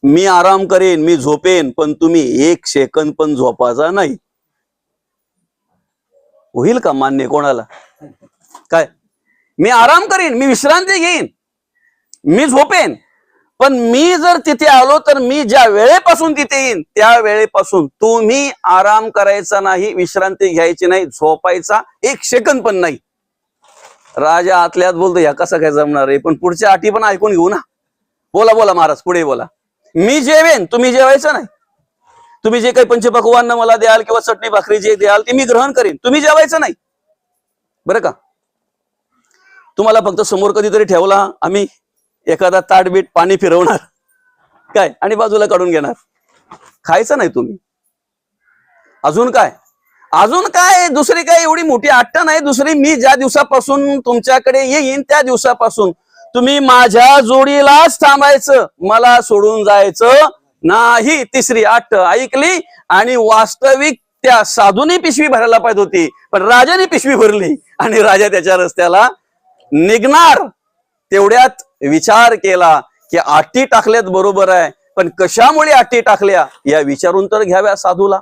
मी आराम करेन, मी झोपेन, पण तुम्ही एक सेकंद पण झोपायचा नाही. होईल का मान्य कोणाला? काय, मी आराम करीन, मी विश्रांती घेईन, मी झोपेन, पण मी जर तिथे आलो तर मी ज्या वेळेपासून तिथे येईन त्या वेळेपासून तुम्ही आराम करायचा नाही, विश्रांती घ्यायची नाही, झोपायचा एक सेकंद पण नाही. राजा आतल्यात बोलतो, या कसा काय जमणार आहे? पण पुढच्या अटी पण ऐकून घेऊ ना. बोला बोला महाराज, पुढे बोला. मी जेवेन, तुम्ही जेवायचं नाही. तुम्ही जे काही पंचपक्वान्न मला द्याल किंवा चटणी भाकरी जे द्याल ते मी ग्रहण करीन, तुम्ही जेवायचं नाही. बरं का? तुम्हाला फक्त समोर कधीतरी ठेवला, आम्ही एखादा ताटबीट पाणी फिरवणार काय आणि बाजूला काढून घेणार, खायचं नाही तुम्ही. अजून काय, अजून काय, दुसरी काय एवढी मोठी अट्टा नाही. दुसरी, मी ज्या दिवसापासून तुमच्याकडे येईन त्या दिवसापासून तुम्ही माझ्या जोडीलाच थांबायचं, मला सोडून जायचं नाही. तिसरी अट ऐकली आणि वास्तविक त्या साधूने पिशवी भरायला पाहिजे होती, पण राजाने पिशवी भरली आणि राजा त्याच्या रस्त्याला निघणार. तेवढ्यात विचार केला की अटी टाकल्यात बरोबर आहे, पण कशामुळे अटी टाकल्या या विचारून तर घ्याव्या साधूला.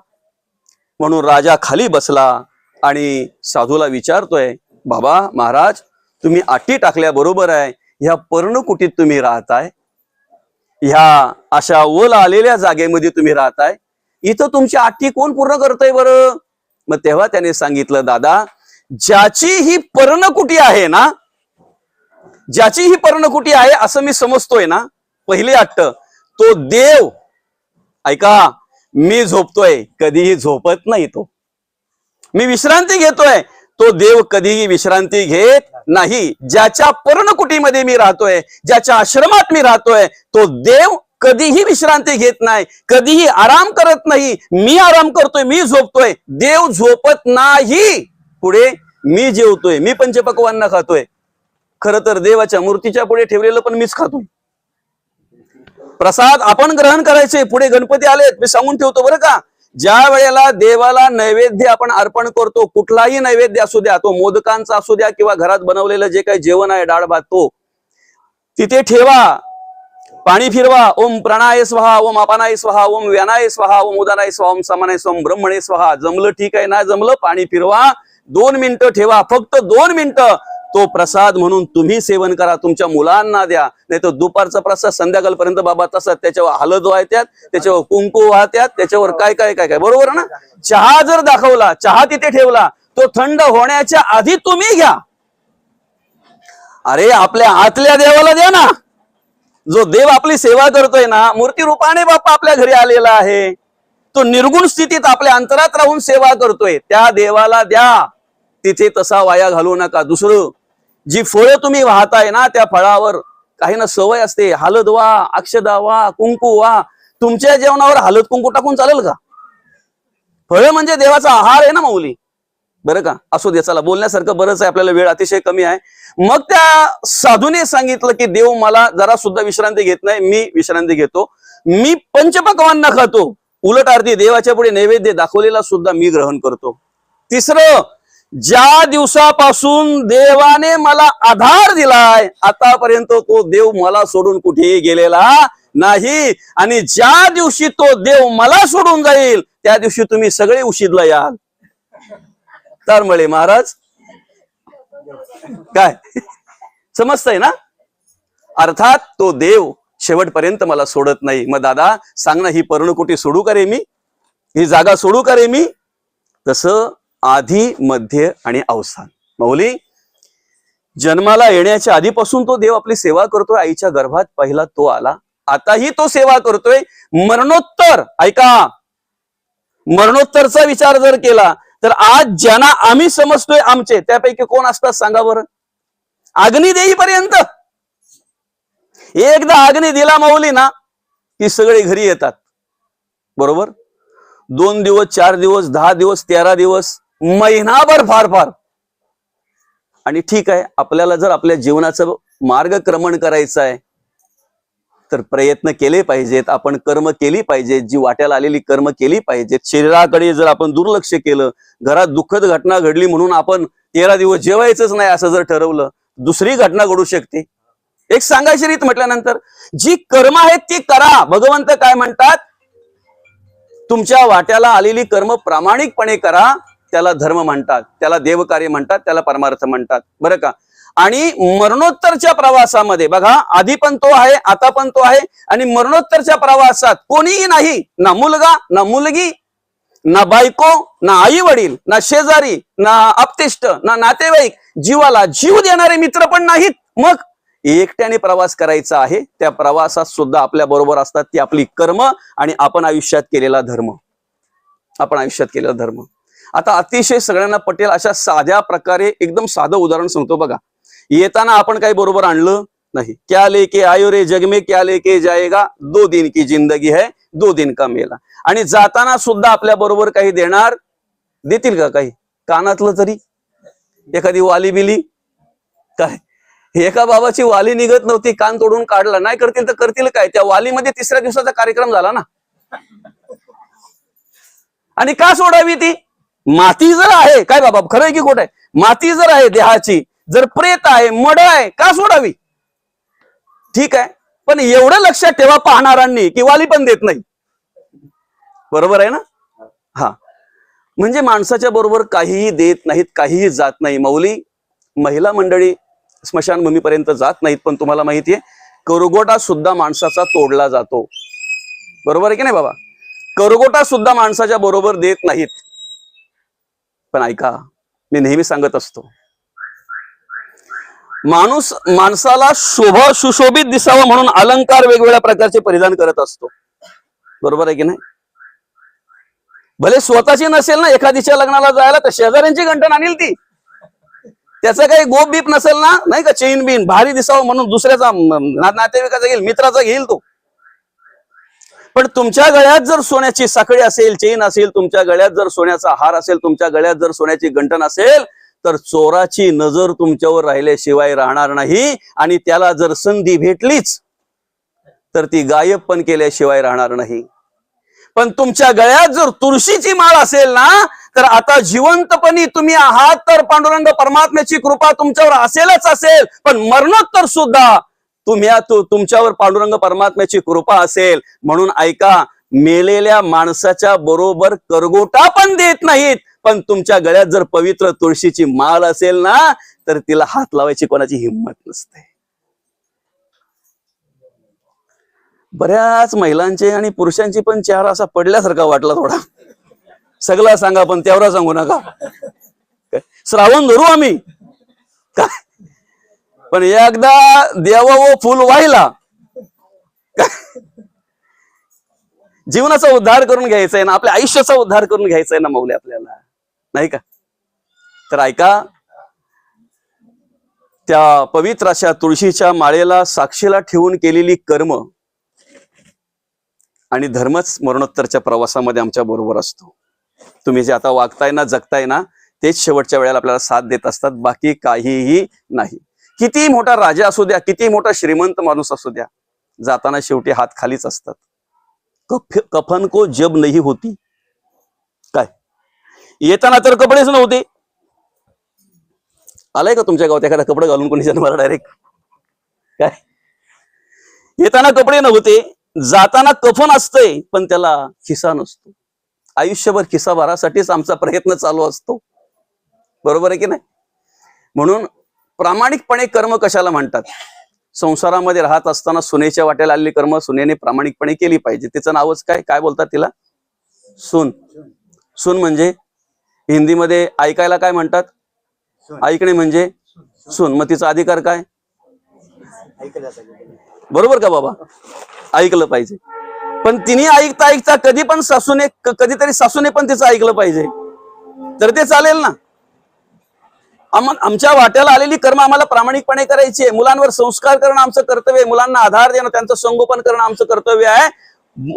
म्हणून राजा खाली बसला आणि साधूला विचारतोय, बाबा महाराज, तुम्ही अटी टाकल्या बरोबर आहे, ह्या पर्णकुटीत तुम्ही राहताय, ह्या अशा ओल आलेल्या जागेमध्ये तुम्ही राहताय, इथं तुमची अटी कोण पूर्ण करतय बरं? मग तेव्हा त्याने सांगितलं, दादा, ज्याची ही पर्णकुटी आहे ना, ज्याची ही पर्णकुटी आहे असं मी समजतोय ना, पहिली अट्ट, तो देव. ऐका, मी झोपतोय, कधीही झोपत नाही तो. मी विश्रांती घेतोय, तो देव कधीही विश्रांती घेत नाही. ज्याच्या पर्णकुटीमध्ये मी राहतोय, ज्याच्या आश्रमात मी राहतोय, तो देव कधीही विश्रांती घेत नाही, कधीही आराम करत नाही. मी आराम करतोय, मी झोपतोय, देव झोपत नाही. पुढे मी जेवतोय, मी पंचपक्वान्न खातोय, खरं तर देवाच्या मूर्तीच्या पुढे ठेवलेलं पण मीच खातोय. प्रसाद आपण ग्रहण करायचे. पुढे गणपती आलेत, मी सांगून ठेवतो बरं का, ज्या वेळेला देवाला नैवेद्य आपण अर्पण करतो, कुठलाही नैवेद्य असू द्या, तो मोदकांचा असू द्या किंवा घरात बनवलेलं जे काही जेवण आहे, डाळ भात, तो तिथे ठेवा, पाणी फिरवा, ओम प्राणाय स्वाहा, ओम अपानाय स्वाहा, ओम व्यानाय स्वाहा, ओम उदानाय स्वाहा, ओम समानाय स्वाहा, ब्रह्मणे स्वाहा. जमलं ठीक आहे, नाही जमलं पाणी फिरवा, 2 मिनिटं ठेवा, फक्त 2 मिनिटं. तो प्रसाद म्हणून तुम्ही सेवन करा, तुमच्या मुलांना द्या. नाही तर दुपारचा प्रसाद संध्याकाळपर्यंत बाबा तसा त्याच्यावर हळद वाहत्यात, त्याच्यावर कुंकू वाहत्यात, त्याच्यावर काय काय काय काय, बरोबर ना? चहा जर दाखवला, चहा तिथे ठेवला, तो थंड होण्याच्या आधी तुम्ही घ्या. अरे आपल्या आतल्या देवाला द्या ना. जो देव आपली सेवा करतोय ना, मूर्ती रूपाने बाप्पा आपल्या घरी आलेला आहे, तो निर्गुण स्थितीत आपल्या अंतरात राहून सेवा करतोय, त्या देवाला द्या. तिथे तसा वाया घालू नका. दुसरं, जी फळं तुम्ही वाहताय ना, त्या फळावर काही ना सवय असते, हळद वा, अक्षदा वा, कुंकू वा. तुमच्या जेवणावर हळद कुंकू टाकून चालेल का? फळं म्हणजे देवाचा आहार आहे ना माऊली, बरं का? असू दे, चला, बोलण्यासारखं बरंच आहे, आपल्याला वेळ अतिशय कमी आहे. मग त्या साधूने सांगितलं की देव मला जरा सुद्धा विश्रांती घेत नाही, मी विश्रांती घेतो, मी पंचपक्वान्न खातो, उलट अर्थी देवाच्या पुढे नैवेद्य दाखवलेला सुद्धा मी ग्रहण करतो. तिसरं, ज्या दिवसापासून देवाने मला आधार दिलाय, आतापर्यंत तो देव मला सोडून कुठेही गेलेला नाही, आणि ज्या दिवशी तो देव मला सोडून जाईल त्या दिवशी तुम्ही सगळे उशीदला याल. तर मळे महाराज, काय समजतंय ना? अर्थात तो देव शेवटपर्यंत मला सोडत नाही. मग दादा सांग ना, ही पर्णकुटी सोडू का रे मी, ही जागा सोडू का रे मी? तसं आधी, मध्य आणि अवसान. माऊली, जन्माला येण्याच्या आधीपासून तो देव आपली सेवा करतोय. आईच्या गर्भात पहिला तो आला, आताही तो सेवा करतोय. मरणोत्तर, ऐका, मरणोत्तरचा विचार जर केला तर आज ज्यांना आम्ही समजतोय आमचे, त्यापैकी कोण असतात सांगा बरं? अग्नी देईपर्यंत. एकदा अग्नी दिला माऊली ना की सगळे घरी येतात, बरोबर? 2 दिवस, 4 दिवस, 10 दिवस, 13 दिवस, महिनाभर फार फार. आणि ठीक आहे, आपल्याला जर आपल्या जीवनाचं मार्गक्रमण करायचं आहे तर प्रयत्न केले पाहिजेत, आपण कर्म केली पाहिजेत, जी वाट्याला आलेली कर्म केली पाहिजेत. शरीराकडे जर आपण दुर्लक्ष केलं, घरात दुःखद घटना घडली म्हणून आपण 13 दिवस जेवायचंच नाही असं जर ठरवलं, दुसरी घटना घडू शकते. एक सांगायची रीत म्हटल्यानंतर जी कर्म आहेत ती करा. भगवंत काय म्हणतात, तुमच्या वाट्याला आलेली कर्म प्रामाणिकपणे करा, त्याला धर्म म्हणतात, त्याला देवकार्य म्हणतात, त्याला परमार्थ म्हणतात, बरं का. आणि मरणोत्तरच्या प्रवासामध्ये बघा, आधी पण तो आहे, आता पण तो आहे, आणि मरणोत्तरच्या प्रवासात कोणीही नाही, ना मुलगा ना मुलगी ना बायको ना आई वडील ना शेजारी ना अपतिष्ट ना नातेवाईक, जीवाला जीव देणारे मित्र पण नाहीत. मग एकट्याने प्रवास करायचा आहे. त्या प्रवासात सुद्धा आपल्या बरोबर असतात ती आपली कर्म आणि आपण आयुष्यात केलेला धर्म. आपण आयुष्यात केलेला धर्म. आता अतिशय सगळ्यांना पटेल अशा साध्या प्रकारे एकदम साधं उदाहरण सांगतो बघा. येताना आपण काही बरोबर आणलं नाही. क्या लेके आयो रे जग में क्या लेके जाएगा, 2 दिन की जिंदगी है 2 दिन का मेला. आणि जाताना सुद्धा आपल्या बरोबर काही देतील का? काही कानातलं तरी एखादी वाली बिली काय? एका बाबाची वाली निघत नव्हती, कान तोडून काढला. नाही करतील तर करतील काय? त्या वालीमध्ये 3ऱ्या दिवसाचा कार्यक्रम झाला ना. आणि का सोडावी ती? माती जर आहे, काय बाबा खरं आहे की खोट आहे, माती जर आहे देहाची, जर प्रेत आहे, मड आहे, का सोडावी? ठीक आहे, पण एवढं लक्षात ठेवा पाहणाऱ्यांनी की वाली पण देत नाही. बरोबर आहे ना? हा, म्हणजे माणसाच्या बरोबर काहीही देत नाहीत, काहीही जात नाही. मौली महिला मंडळी स्मशानभूमीपर्यंत जात नाहीत, पण तुम्हाला माहितीये करगोटा सुद्धा माणसाचा तोडला जातो. बरोबर आहे की नाही बाबा? करगोटा सुद्धा माणसाच्या बरोबर देत नाहीत. पण ऐका, मी नेहमी सांगत असतो, माणसाला सुशोभित दिसावं म्हणून अलंकार वेगवेगळ्या प्रकारचे परिधान करत असतो. बरोबर आहे की नाही? भले स्वतःची नसेल ना, एखादीच्या लग्नाला जायला तर शेजाऱ्यांची गंठण आणील ती. त्याचं काही गोप बीप नसेल ना, नाही का, चेन बिन भारी दिसावं म्हणून दुसऱ्याचा नातेवाईकाचा घेईल, मित्राचा घेईल तो. पण तुमच्या गळ्यात जर सोन्याची साखळी असेल, चेन असेल, तुमच्या गळ्यात जर सोन्याचा हार असेल, तुमच्या गळ्यात जर सोन्याची गंठण असेल, तर चोराची नजर तुमच्यावर राहिल्याशिवाय राहणार नाही. आणि त्याला जर संधी भेटलीच तर ती गायब पण केल्याशिवाय राहणार नाही. पण तुमच्या गळ्यात जर तुळशीची माळ असेल ना, तर आता जिवंतपणी तुम्ही आहात तर पांडुरंग परमात्म्याची कृपा तुमच्यावर असेलच असेल, पण मरणोत्तर सुद्धा तुमच्यावर पांडुरंग परमात्म्याची कृपा असेल. म्हणून ऐका, मेलेल्या माणसाच्या बरोबर करगोटा पण देत नाहीत, पण तुमच्या गळ्यात जर पवित्र तुळशीची माळ असेल ना, तर तिला हात लावायची कोणाची हिंमत नसते. बऱ्याच महिलांचे आणि पुरुषांची पण चेहरा असा पडल्यासारखा वाटला थोडा. सगळा सांगा पण तेवढा सांगू नका. श्रावण धरू आम्ही काय, पण एकदा देवा व फुल व्हायला जीवनाचा उद्धार करून घ्यायचा आहे ना, आपल्या आयुष्याचा उद्धार करून घ्यायचा आहे ना मौली आपल्याला, नाही का? तर ऐका, त्या पवित्र अशा तुळशीच्या माळेला साक्षीला ठेवून केलेली कर्म आणि धर्मच मरणोत्तरच्या प्रवासामध्ये आमच्या बरोबर असतो. तुम्ही जे आता वागताय ना, जगताय ना, तेच शेवटच्या वेळेला आपल्याला साथ देत असतात, बाकी काहीही नाही. किती मोठा राजा असू द्या, किती मोठा श्रीमंत माणूस असू द्या, जाताना शेवटी हात खालीच असतात. कफन को जब नाही होती, काय येताना तर कपडेच नव्हते. आलाय का तुमच्या गावात एखादा कपडे घालून कोणी जन्माला डायरेक्ट? काय येताना कपडे नव्हते, जाताना कफन असतंय पण त्याला खिसा नसतो. आयुष्यभर खिसा भरासाठीच आमचा प्रयत्न चालू असतो. बरोबर आहे की नाही? म्हणून प्रामाणिकपणे कर्म कशाला म्हणतात? संसारामध्ये राहत असताना सुनेच्या वाट्याला आलेली कर्म सुनेने प्रामाणिकपणे केली पाहिजे. तिचं नावच काय बोलतात तिला? सून. सून म्हणजे हिंदीमध्ये ऐकायला काय म्हणतात? ऐकणे म्हणजे सून. मग तिचा अधिकार काय? बरोबर का बाबा? ऐकलं पाहिजे. पण तिने ऐकता ऐकता कधीतरी सासूने पण तिचं ऐकलं पाहिजे, तर ते चालेल ना. आमच्या वाट्याला आलेली कर्म आम्हाला प्रामाणिकपणे करायची आहे. मुलांवर संस्कार करणं आमचं कर्तव्य आहे, मुलांना आधार देणं, त्यांचं संगोपन करणं आमचं कर्तव्य आहे,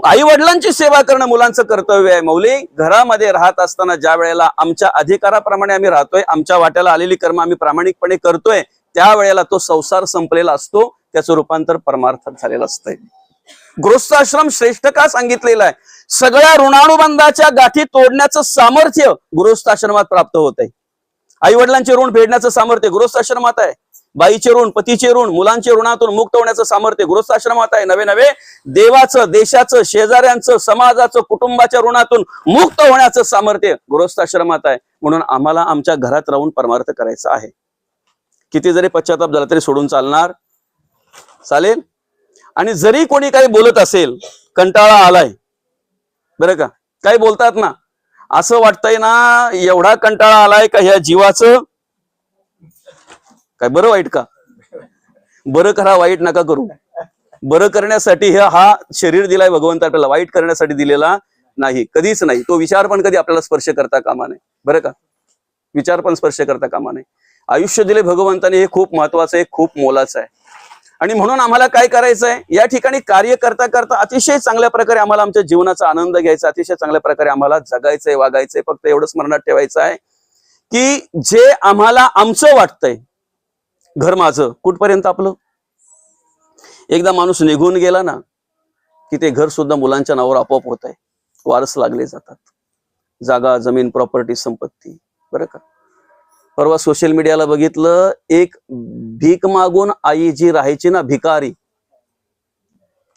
आई वडिलांची सेवा करणं मुलांचं कर्तव्य आहे. मौली, घरामध्ये राहत असताना ज्या वेळेला आमच्या अधिकाराप्रमाणे आम्ही राहतोय, आमच्या वाट्याला आलेली कर्म आम्ही प्रामाणिकपणे करतोय, त्यावेळेला तो संसार संपलेला असतो, त्याचं रूपांतर परमार्थात झालेलं असतंय. गृहस्थाश्रम श्रेष्ठ का सांगितलेला आहे? सगळ्या ऋणानुबंधाच्या गाठी तोडण्याचं सामर्थ्य गृहस्थाश्रमात प्राप्त होत आहे. आई वडिलांचे ऋण फेडण्याचं सामर्थ्य गृहस्थाश्रमात आहे. बाईचे ऋण, पतीचे ऋण, मुलांचे ऋणातून मुक्त होण्याचं सामर्थ्य गृहस्थाश्रमात आहे. नवे नवे देवाचं, देशाचं, शेजाऱ्यांचं, समाजाचं, कुटुंबाच्या ऋणातून मुक्त होण्याचं सामर्थ्य गृहस्थाश्रमात आहे. म्हणून आम्हाला आमच्या घरात राहून परमार्थ करायचा आहे. किती जरी पश्चाताप झाला तरी सोडून चालेल. आणि जरी कोणी काही बोलत असेल, कंटाळा आलाय बरं का, काही बोलतात ना, असं वाटतंय ना एवढा कंटाळा आलाय का ह्या जीवाचं काय बरं वाईट का, बरं करा वाईट नका करू. बरं करण्यासाठी हा शरीर दिलाय भगवंत आपल्याला, वाईट करण्यासाठी दिलेला नाही, कधीच नाही. तो विचार पण कधी आपल्याला स्पर्श करता कामा नये बरं का, विचार पण स्पर्श करता कामा नये. आयुष्य दिले भगवंताने हे खूप महत्वाचं आहे, खूप मोलाचं आहे. आणि म्हणून आम्हाला काय करायचं आहे, या ठिकाणी कार्य करता करता अतिशय चांगल्या प्रकारे आम्हाला आमच्या जीवनाचा आनंद घ्यायचा, अतिशय चांगल्या प्रकारे आम्हाला जगायचंय, वागायचंय. फक्त एवढंच स्मरणात ठेवायचं आहे की जे आम्हाला आमचं वाटतंय, घर माझं कुठपर्यंत आपलं, एकदा माणूस निघून गेला ना की ते घर सुद्धा मुलांच्या नावावर आपोआप होत आहे, वारस लागले जातात, जागा, जमीन, प्रॉपर्टी, संपत्ती बरं का. परवा सोशल मीडियाला बघितलं, एक भीक मागून आई जी राहायची ना, भिकारी,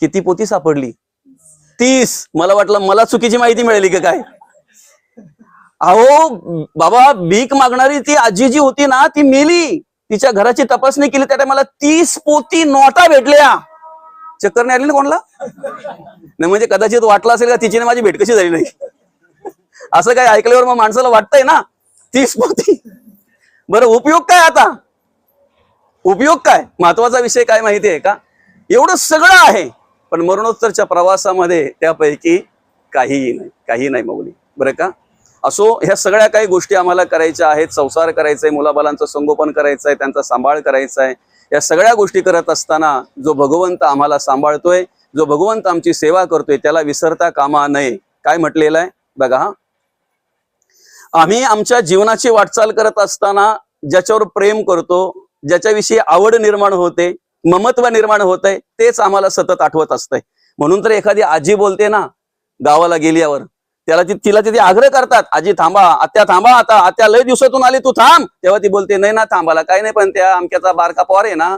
किती पोती सापडली, 30. मला वाटलं मला चुकीची माहिती मिळाली का काय. अहो बाबा, भीक मागणारी ती आजी जी होती ना ती मेली, तिच्या घराची तपासणी केली त्या मला 30 पोती नोटा भेटल्या. चक्कर नाही आली ना कोणाला, नाही म्हणजे कदाचित वाटलं असेल का तिची माझी भेट कशी झाली नाही, असं काय ऐकल्यावर मग माणसाला वाटतंय ना 30 पोती. बरं उपयोग काय, आता उपयोग काय, महत्वाचा विषय काय माहिती आहे का, एवढं सगळं आहे पण मरणोत्तरच्या प्रवासामध्ये त्यापैकी काही नाही माऊली बरं का. असो, ह्या सगळ्या काही गोष्टी आम्हाला करायच्या आहेत. संसार करायचा आहे, मुलाबालांचं संगोपन करायचं आहे, त्यांचा सांभाळ करायचा आहे. या सगळ्या गोष्टी करत असताना जो भगवंत आम्हाला सांभाळतोय, जो भगवंत आमची सेवा करतोय, त्याला विसरता कामा नये. काय म्हटलेलं आहे बघा, आम्ही आमच्या जीवनाची वाटचाल करत असताना ज्याच्यावर प्रेम करतो, ज्याच्याविषयी आवड निर्माण होते, ममत्व निर्माण होतंय, तेच आम्हाला सतत आठवत असतंय. म्हणून तर एखादी आजी बोलते ना गावाला गेल्यावर, तिला तिथे आग्रह करतात, आजी थांबा, आत्या थांबा, आता आत्या लय दिवसातून आली, तू थांब. तेव्हा ती बोलते, नाही ना थांबाला काय नाही, पण त्या आमच्याचा बारका पोर आहे ना,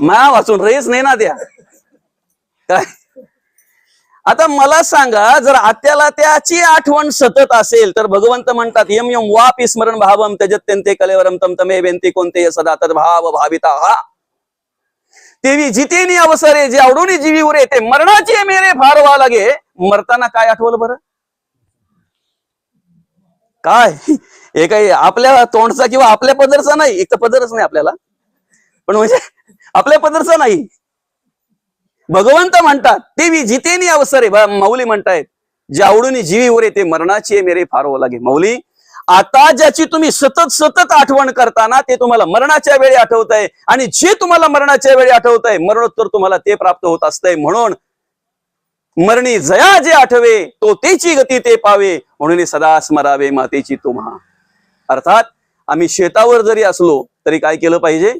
मा वाचून रईस नाही ना त्या काय. आता मला सांगा, जर आत्याला त्याची आठवण सतत असेल तर भगवंत म्हणतात, यम यम वापी स्मरण भावम त्यजत्यंते कलेवरम तम तमे बेंती कोणते सदा तद्भाव भाविता हा. तेवी जितेनी अवसरे जे आवडून जीवी उरे ते मरणाची मेरे फार व्हा लागे. मरताना काय आठवलं बरं, काय हे काही आपल्या तोंडचा किंवा आपल्या पदरचा नाही, एक तर पदरच नाही आपल्याला, पण म्हणजे आपल्या पदरचा नाही. भगवंत म्हणतात तेवी जितेनी अवसरे, माऊली म्हणतायत जे आवडून जीवी उरे ते मरणाची मेरे फार व्हा लागे. माऊली, आता ज्याची तुम्ही सतत आठवण करताना ते तुम्हाला मरणाच्या वेळी आठवतंय, आणि जे तुम्हाला मरणाच्या वेळी आठवतंय मरणोत्तर तुम्हाला ते प्राप्त होत असतंय. म्हणून मरणी जया जे आठवे तो तेची गती ते पावे, म्हणून सदा स्मरावे मातेची तुम्हा. अर्थात आम्ही शेतावर जरी असलो तरी काय केलं पाहिजे,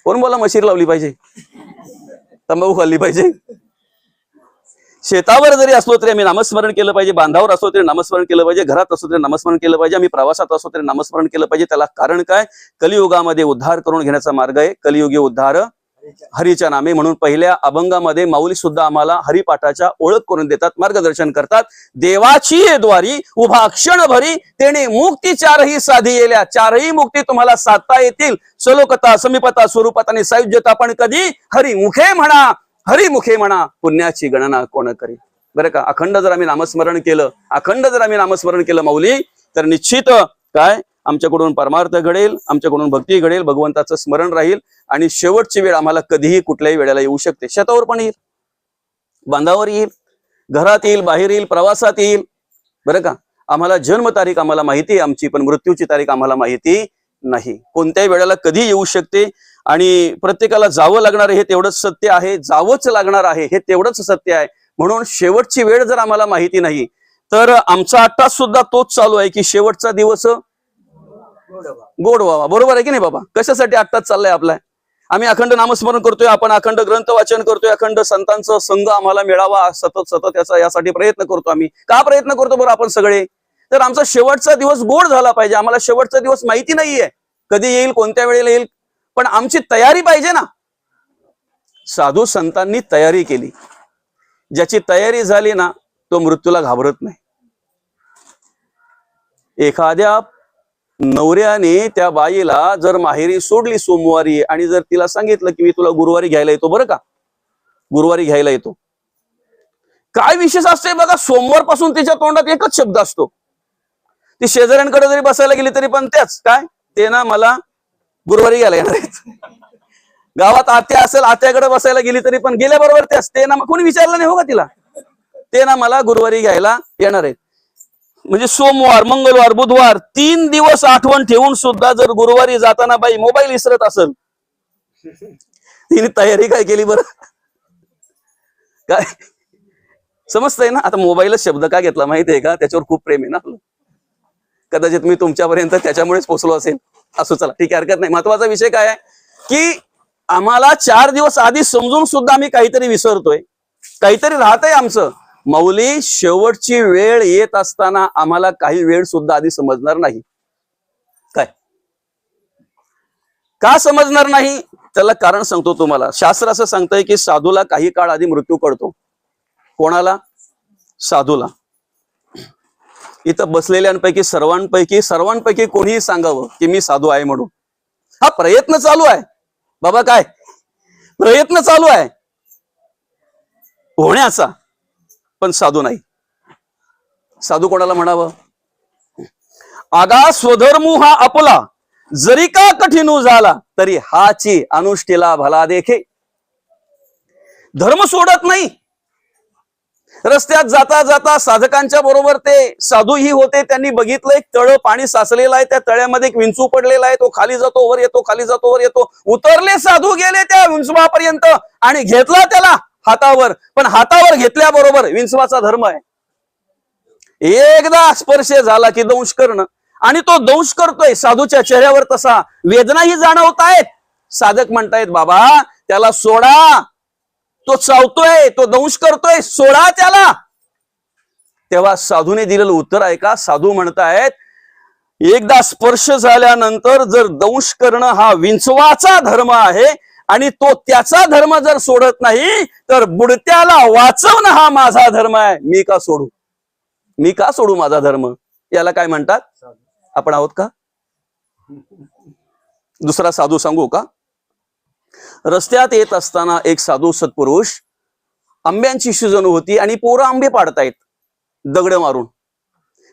कोण बोला, मशीर लावली पाहिजे, तंबाखू खाल्ली पाहिजे. शेतावर जरी असलो तरी आम्ही नामस्मरण केलं पाहिजे, बांधावर असलो तरी नामस्मरण केलं पाहिजे, घरात असलो तरी नामस्मरण केलं पाहिजे, आम्ही प्रवासात असलो तरी नामस्मरण केलं पाहिजे. त्याला कारण काय, कलियुगामध्ये उद्धार करून घेण्याचा मार्ग आहे, कलियुगी उद्धार हरीच्या नामे. म्हणून पहिल्या अभंगामध्ये माऊली सुद्धा आम्हाला हरिपाठाच्या ओळख करून देतात, मार्गदर्शन करतात. देवाची द्वारी उभा क्षण भरी तेने मुक्ती चारही साधी येल्या. चारही मुक्ती तुम्हाला साधता येतील, सलोकता, समीपता, स्वरूपात आणि सायुज्यता. पण कधी हरिमुखे म्हणा, हरिमुखे म्हणा, पुण्याची गणना कोण करी. बरं का, अखंड जर आम्ही नामस्मरण केलं माऊली, तर निश्चित काय आमच्याकडून परमार्थ घडेल, आमच्याकडून भक्ती घडेल, भगवंताचं स्मरण राहील. आणि शेवटची वेळ आम्हाला कधीही कुठल्याही वेळेला येऊ शकते. शेतावर पण येईल, बांधावर येईल, घरात येईल, बाहेर येईल, प्रवासात येईल. बरं का, आम्हाला जन्म तारीख आम्हाला माहिती आहे आमची, पण मृत्यूची तारीख आम्हाला माहिती नाही. कोणत्याही वेळेला कधी येऊ शकते. आणि प्रत्येकाला जावं लागणार हे तेवढंच सत्य आहे, जावंच लागणार आहे हे तेवढंच सत्य आहे. म्हणून शेवटची वेळ जर आम्हाला माहिती नाही तर आमचा आत्ता सुद्धा तोच चालू आहे की शेवटचा दिवस गोड व्हावा. बरोबर आहे की नाही बाबा, कशासाठी आत्ताच चाललाय आपला. आम्ही अखंड नामस्मरण करतोय, आपण अखंड ग्रंथ वाचन करतोय, अखंड संतांचा संघ आम्हाला मिळावा सतत यासाठी प्रयत्न करतो. आम्ही का प्रयत्न करतो बरं आपण सगळे, तर आमचा शेवटचा दिवस गोड झाला पाहिजे. आम्हाला शेवटचा दिवस माहिती नाहीये, कधी येईल, कोणत्या वेळेला येईल, पण आमची तयारी पाहिजे ना. साधू संतांनी तयारी केली. ज्याची तयारी झाली ना तो मृत्यूला घाबरत नाही. एखाद्या नवऱ्याने त्या बाईला जर माहेरी सोडली सोमवारी आणि जर तिला सांगितलं की मी तुला गुरुवारी घ्यायला येतो, बरं का, गुरुवारी घ्यायला येतो, काय विशेष असते बघा, सोमवार पासून तिच्या तोंडात एकच शब्द असतो. ती शेजाऱ्यांकडे जरी बसायला गेली तरी पण त्याच, काय ते ना मला गुरुवारी घ्यायला येणार आहेत. गावात आत्या असेल, आत्याकडे बसायला गेली तरी पण गेल्याबरोबर त्याच, ते ना कोणी विचारलं नाही हो का तिला, ते ना मला गुरुवारी घ्यायला येणार आहेत. म्हणजे सोमवार, मंगळवार, बुधवार 3 दिवस आठवण ठेवून सुद्धा जर गुरुवारी जाताना बाई मोबाईल विसरत असेल, तिने तयारी काय केली बरं, काय समजतंय ना. आता मोबाईलच शब्द का घेतला माहितीये का, त्याच्यावर खूप प्रेम आहे ना आपलं. कदाचित मी तुमच्यापर्यंत त्याच्यामुळेच पोहोचलो असेल. असो, चला ठीक आहे, हरकत नाही. महत्वाचा विषय काय आहे की आम्हाला 4 दिवस आधी समजून सुद्धा आम्ही काहीतरी विसरतोय, काहीतरी राहतंय आमचं. माऊली, शेवटची वेळ येत असताना आम्हाला काही वेळ सुद्धा आधी समजणार नाही. काय का समजणार नाही, त्याला कारण सांगतो तुम्हाला. शास्त्र असं सांगतंय की साधूला काही काळ आधी मृत्यू कळतो. कोणाला? साधूला. इथं बसलेल्यांपैकी सर्वांपैकी कोणीही सांगावं की मी साधू आहे म्हणून. हा प्रयत्न चालू आहे बाबा, काय प्रयत्न चालू आहे होण्याचा, पण साधू नाही. साधू कोणाला म्हणावं? आगा स्वधर्मू हा आपला, जरी का कठीणू झाला तरी हाची अनुष्ठीला भला देखे. धर्म सोडत नाही. रस्त्यात जाता जाता साधकांच्या बरोबर ते साधूही होते. त्यांनी बघितलं एक तळ पाणी साचलेलं आहे, त्या तळ्यामध्ये एक विंचू पडलेला आहे, तो खाली जातो वर येतो, खाली जातो वर येतो. उतरले साधू, गेले त्या विंचवापर्यंत आणि घेतला त्याला हातावर. पण हातावर घेतल्याबरोबर विंचवाचा धर्म आहे एकदा स्पर्श झाला की दंश करणं, आणि तो दंश करतोय. साधूच्या चेहऱ्यावर तसा वेदनाही जाणवतायत. साधक म्हणतायत बाबा त्याला सोडा, तो चावतोय, तो दंश करतोय, सोडा त्याला. तेव्हा साधूने दिलेलं उत्तर आहे का, साधू म्हणतायत एकदा स्पर्श झाल्यानंतर जर दंश करणं हा विंचवाचा धर्म आहे आणि तो त्याचा धर्म जर सोडत नाही तर बुडत्याला वाचवणं हा माझा धर्म आहे. मी का सोडू माझा धर्म. याला काय म्हणतात? आपण आहोत का? दुसरा साधू सांगू का? रस्त्यात येत असताना एक साधू सत्पुरुष, आंब्यांची सीजन होती आणि पोरं आंबे पाडतायत दगड मारून.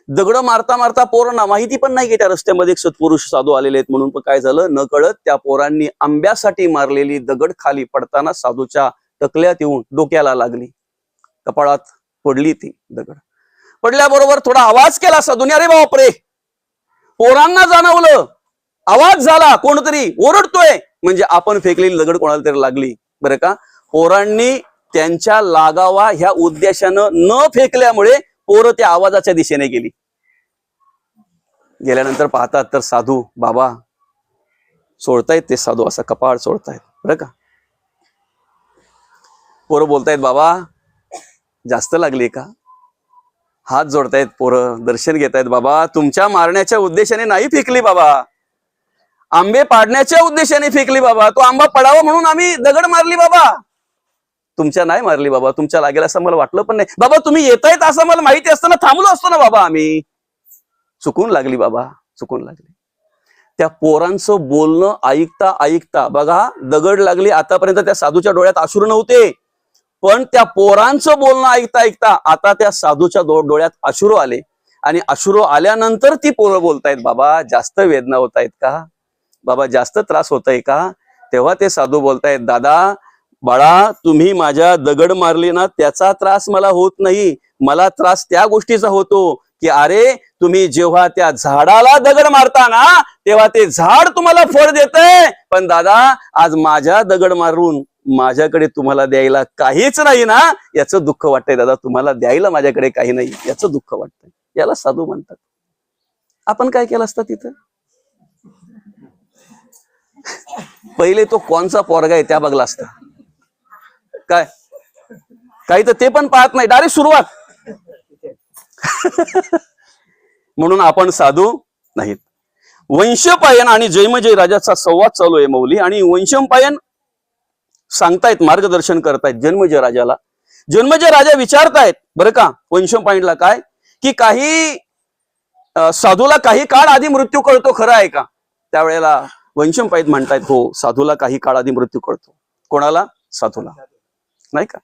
दगड मारता मारता पोरांना माहिती पण नाही की त्या रस्त्यामध्ये एक सत्पुरुष साधू आलेले आहेत म्हणून. पण काय झालं, न कळत त्या पोरांनी आंब्यासाठी मारलेली दगड खाली पडताना साधूच्या टकल्यात येऊन डोक्याला लागली, कपाळात पडली ती दगड. पडल्याबरोबर थोडा आवाज केला साधूने, अरे बापरे. पोरांना जाणवलं, आवाज झाला, कोणतरी ओरडतोय, म्हणजे आपण फेकलेली दगड कोणाला तरी लागली. बरं का, पोरांनी त्यांच्या लागावा ह्या उद्देशानं न फेकल्यामुळे पोरं त्या आवाजाच्या दिशेने गेली. गेल्यानंतर पाहतात तर साधू बाबा सोडतायत. ते साधू असा कपाळ सोडतायत. बरं का, पोरं बोलतायत बाबा जास्त लागली का. हात जोडतायत पोरं, दर्शन घेतायत. बाबा तुमच्या मारण्याच्या उद्देशाने नाही फेकली बाबा, आंबे पाडण्याच्या उद्देशाने फेकली बाबा. तो आंबा पडावा म्हणून आम्ही दगड मारली बाबा, तुमच्या नाही मारली बाबा. तुमच्या लागेल असं मला वाटलं पण नाही बाबा. तुम्ही येतायत असं मला माहिती असताना थांबलो असतो ना बाबा आम्ही. चुकून लागली बाबा, चुकून लागली. त्या पोरांचं बोलणं ऐकता ऐकता बघा, दगड लागली. आतापर्यंत त्या साधूच्या डोळ्यात अश्रू नव्हते, पण त्या पोरांचं बोलणं ऐकता ऐकता आता त्या साधूच्या डोळ्यात अश्रू आले. आणि अश्रू आल्यानंतर ती पोरं बोलतायत बाबा जास्त वेदना होत आहेत का, बाबा जास्त त्रास होतय का. तेव्हा ते साधू बोलतायत दादा बाळा, तुम्ही माझ्या दगड मारली ना त्याचा त्रास मला होत नाही. मला त्रास त्या गोष्टीचा होतो की अरे तुम्ही जेव्हा त्या झाडाला दगड मारता ना तेव्हा ते झाड तुम्हाला फळ देतंय, पण दादा आज माझ्या दगड मारून माझ्याकडे तुम्हाला द्यायला काहीच नाही ना, याचं दुःख वाटतंय दादा. तुम्हाला द्यायला माझ्याकडे काही नाही याचं दुःख वाटतंय. याला साधू म्हणतात. आपण काय केलं असतं तिथं? पहिले तो कोणचा पोरगा आहे त्या बघला असता काय. काही तर ते पण पाहत नाही, डायरेक्ट सुरुवात. म्हणून आपण साधू नाहीत. वंशपायन आणि जयमजय राजाचा संवाद चालू आहे मौली. आणि वंशपायन सांगतायत, मार्गदर्शन करतायत जन्मजय राजाला. जन्मजय राजा विचारतायत बरं का वंशपायनला काय, की काही साधूला काही काळ आधी मृत्यू कळतो, खरं आहे का? त्यावेळेला वंशपायन म्हणतायत, हो साधूला काही काळ आधी मृत्यू कळतो. कोणाला? साधूला, नाही का?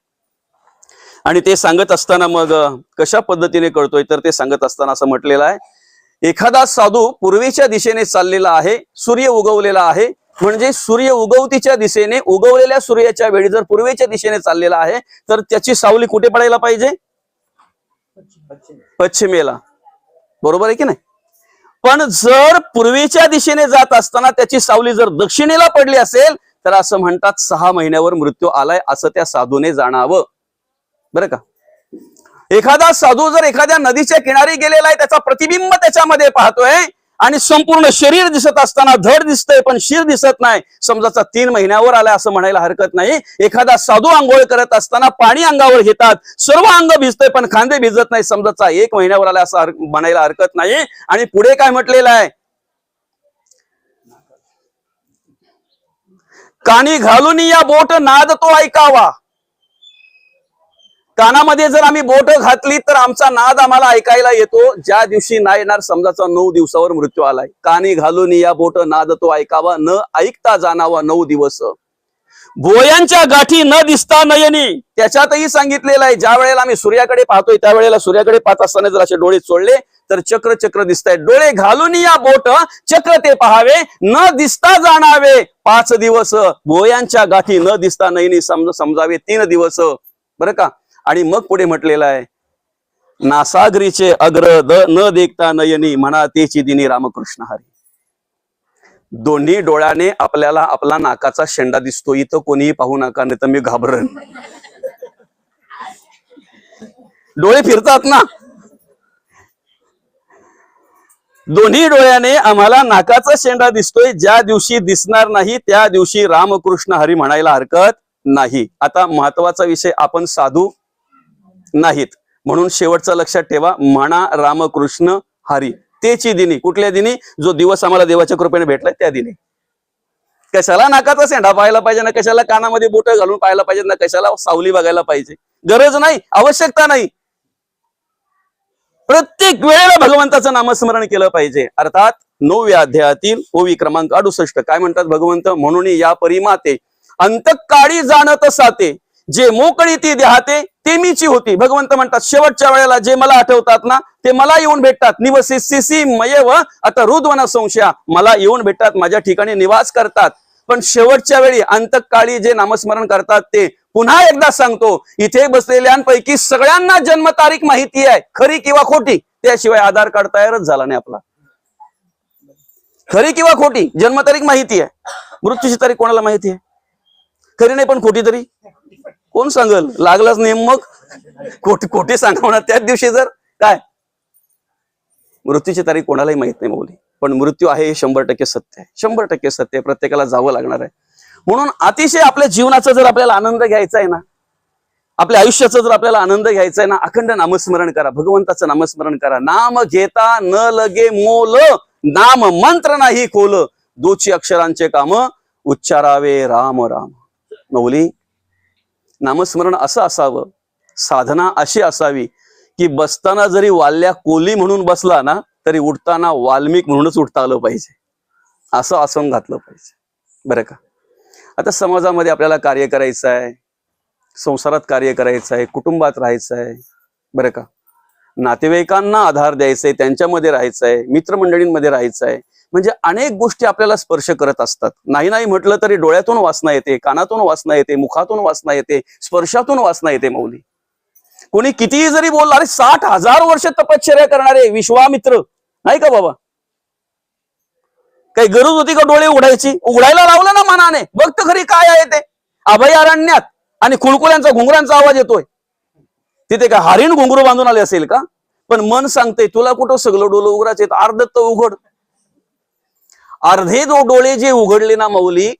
आणि ते सांगत असताना मग कशा पद्धतीने कळतोय, तर ते सांगत असताना असं म्हटलेलं आहे, एखादा साधू पूर्वेच्या दिशेने चाललेला आहे, सूर्य उगवलेला आहे, म्हणजे सूर्य उगवतीच्या दिशेने, उगवलेल्या सूर्याच्या वेळी जर पूर्वेच्या दिशेने चाललेला आहे तर त्याची सावली कुठे पडायला पाहिजे? पश्चिमेला. बरोबर आहे की नाही? पण जर पूर्वेच्या दिशेने जात असताना त्याची सावली जर दक्षिणेला पडली असेल तर असं म्हणतात 6 महिन्यावर मृत्यू आलाय, असं त्या साधूने जाणावं. बरं का? एखादा साधू जर एखाद्या नदीच्या किनारी गेलेला आहे, त्याचा प्रतिबिंब त्याच्यामध्ये पाहतोय आणि संपूर्ण शरीर दिसत असताना धड दिसतंय पण शिर दिसत नाही, समजाचा 3 महिन्यावर आलाय असं म्हणायला हरकत नाही. एखादा साधू आंघोळ करत असताना पाणी अंगावर घेतात, सर्व अंग भिजतंय पण खांदे भिजत नाही, समजाचा 1 महिन्यावर आलाय असं म्हणायला हरकत नाही. आणि पुढे काय म्हटलेलं आहे, कानी घालून या बोट नाद तो ऐकावा. कानामध्ये जर आम्ही बोट घातली तर आमचा नाद आम्हाला ऐकायला येतो. ज्या दिवशी नाही येणार समजाचा 9 दिवसावर मृत्यू आलाय. कानी घालून या बोट नाद तो ऐकावा, न ऐकता जाणावा 9 दिवस. भोयांच्या गाठी न दिसता नयनी, त्याच्यातही सांगितलेलं आहे, ज्या वेळेला आम्ही सूर्याकडे पाहतोय त्यावेळेला सूर्याकडे पाहत असताना जर असे डोळे चोळले तर चक्र चक्र दिसतायत. डोळे घालून या बोट चक्र ते पहावे, न दिसता जाणावे 5 दिवस. भोयांच्या गाठी न दिसता नयनी समजावे 3 दिवस. बरं का? आणि मग पुढे म्हटलेलं आहे, नासागरीचे अग्र न देखता नयनी, म्हणा तेची दिनी रामकृष्ण हरी. दोन्ही डोळ्याने आपल्याला आपला नाकाचा शेंडा दिसतो. इथं कोणीही पाहू नका, नाही तर मी घाबरन. डोळे फिरतात ना. दोन्ही डोळ्याने आम्हाला नाकाचा शेंडा दिसतोय. ज्या दिवशी दिसणार नाही त्या दिवशी रामकृष्ण हरी म्हणायला हरकत नाही. आता महत्वाचा विषय, आपण साधू नाहीत म्हणून शेवटचं लक्षात ठेवा, म्हणा रामकृष्ण हरी तेची दिनी. कुठल्या दिनी? जो दिवस आम्हाला देवाच्या कृपेने भेटलाय त्या दिनी. कशाला नाकाचा शेंडा पाहायला पाहिजे ना, कशाला कानामध्ये बोट घालून पाहायला पाहिजे ना, कशाला सावली बघायला पाहिजे? गरज नाही, आवश्यकता नाही. प्रत्येक वेळेला भगवंताचं नामस्मरण केलं पाहिजे. अर्थात 9व्या अध्यायातील ओवी क्रमांक 68 काय म्हणतात भगवंत, म्हणून या परिमाते अंतकाळी जाणत साते, जे मोकळी ती देहाते ते मीची होती. भगवंत म्हणतात शेवटच्या वेळेला जे मला आठवतात ना ते मला येऊन भेटतात. निवसिसी मयव आता रुद्वन संशया, मला येऊन भेटतात, माझ्या ठिकाणी निवास करतात. पण शेवटच्या वेळी अंतकाळी जे नामस्मरण करतात ते, पुन्हा एकदा सांगतो, इथे बसलेल्यांपैकी सगळ्यांना जन्मतारीख माहिती आहे, खरी किंवा खोटी. त्याशिवाय आधार कार्ड तयारच झाला नाही आपला. खरी किंवा खोटी जन्मतारीख माहिती आहे, मृत्यूची तारीख कोणाला माहिती आहे? खरी नाही पण खोटी तरी कोण सांगल? लागलाच नेम मग खोटी सांगणार त्याच दिवशी. जर काय मृत्यूची तारीख कोणालाही माहित नाही मौली, पण मृत्यू आहे हे 100% सत्य आहे. 100% सत्य आहे. प्रत्येकाला जावं लागणार आहे. म्हणून अतिशय आपल्या जीवनाचा जर आपल्याला आनंद घ्यायचा आहे ना, आपल्या आयुष्याचा जर आपल्याला आनंद घ्यायचा आहे ना, अखंड नामस्मरण करा, भगवंताचं नामस्मरण करा. नाम घेता न लगे मोल, नाम मंत्र नाही खोल, 2 अक्षरांचे काम उच्चारावे राम राम. मौली नामस्मरण असं असावं, साधना अशी असावी की बसताना जरी वाल्या कोली म्हणून बसला ना तरी उठताना वाल्मिक म्हणूनच उठता आलं पाहिजे, असं आसन घातलं पाहिजे. बरं का? आता समाजामध्ये आपल्याला कार्य करायचं आहे, संसारात कार्य करायचं आहे, कुटुंबात राहायचं आहे. बरं का? नातेवाईकांना आधार द्यायचा आहे, त्यांच्यामध्ये राहायचं आहे, मित्रमंडळींमध्ये राहायचं आहे. म्हणजे अनेक गोष्टी आपल्याला स्पर्श करत असतात. नाही म्हटलं तरी डोळ्यातून वासना येते, कानातून वासना येते, मुखातून वासना येते, स्पर्शातून वासना येते मौली. कोणी कितीही जरी बोलला, अरे 60,000 वर्ष तपश्चर्या करणारे विश्वामित्र नाही का बाबा, काही गरज होती का डोळे उघडायची? उघडायला लावलं ना मनाने, बघत खरी काय आहे ते. अभयारण्यात आणि खुळकुल्यांचा घुंगरांचा आवाज येतोय, तिथे का हरिण घुंगरू बांधून आले असेल का? पण मन सांगते तुला कुठं सगळं डोळे उघडायचे, अर्ध तर उघड. अर्धे डोळे जे उघडले ना मौली,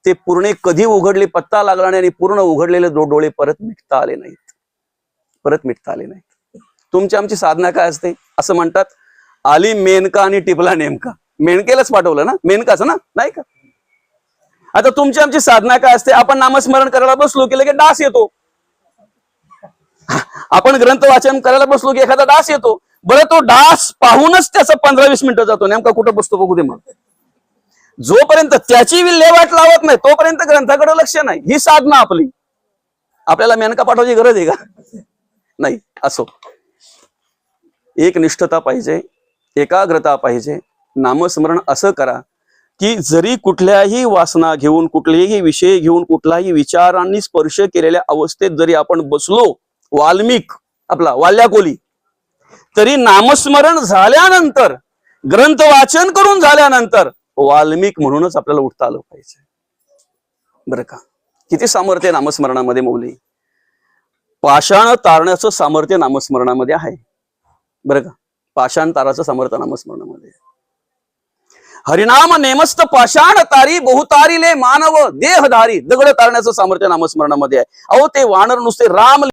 ते पूर्ण कधी उघडले पत्ता लागला नाही, आणि पूर्ण उघडलेले डोळे परत मिटता आले नाहीत, परत मिटता आले नाहीत. तुमची आमची साधना काय असते? असं म्हणतात, आली मेनका आणि टिपला नेमका. मेनकेलाच पाठवलं ना, मेनकाच ना, नाही का? आता तुमची आमची साधना काय असते, आपण नामस्मरण करायला बसलो की लगेच डास येतो. आपण ग्रंथ वाचन करायला बसलो की एखादा डास येतो. बरं, तो डास पाहूनच त्याचा 15-20 मिनिटं जातो, नेमका कुठं बसतो बघू दे. मग जोपर्यंत त्याची विल्हेवाट लावत नाही तोपर्यंत ग्रंथाकडे लक्ष नाही. ही साधना आपली. आपल्याला मेनका पाठवायची गरज आहे का? नाही. असो, एक निष्ठता पाहिजे, एकाग्रता पाहिजे. नामस्मरण असं करा की जरी कुठल्याही वासना घेऊन, कुठलेही विषय घेऊन, कुठलाही विचारांनी स्पर्श केलेल्या अवस्थेत जरी आपण बसलो, वाल्मिक आपला वाल्याकोली, तरी नामस्मरण झाल्यानंतर, ग्रंथ वाचन करून झाल्यानंतर वाल्मिक म्हणूनच आपल्याला उठता आलं पाहिजे. बरं का? किती सामर्थ्य नामस्मरणामध्ये मौली. पाषाण तारण्याचं सामर्थ्य नामस्मरणामध्ये आहे. बरं का? पाषाण ताराचं सामर्थ्य नामस्मरणामध्ये. हरिनाम नेमस्त पाषाण तारी बहुतारीले मानव देहधारी. दगड तारण्याचं सामर्थ्य नामस्मरणामध्ये आहे. अहो, ते वानर नुसते राम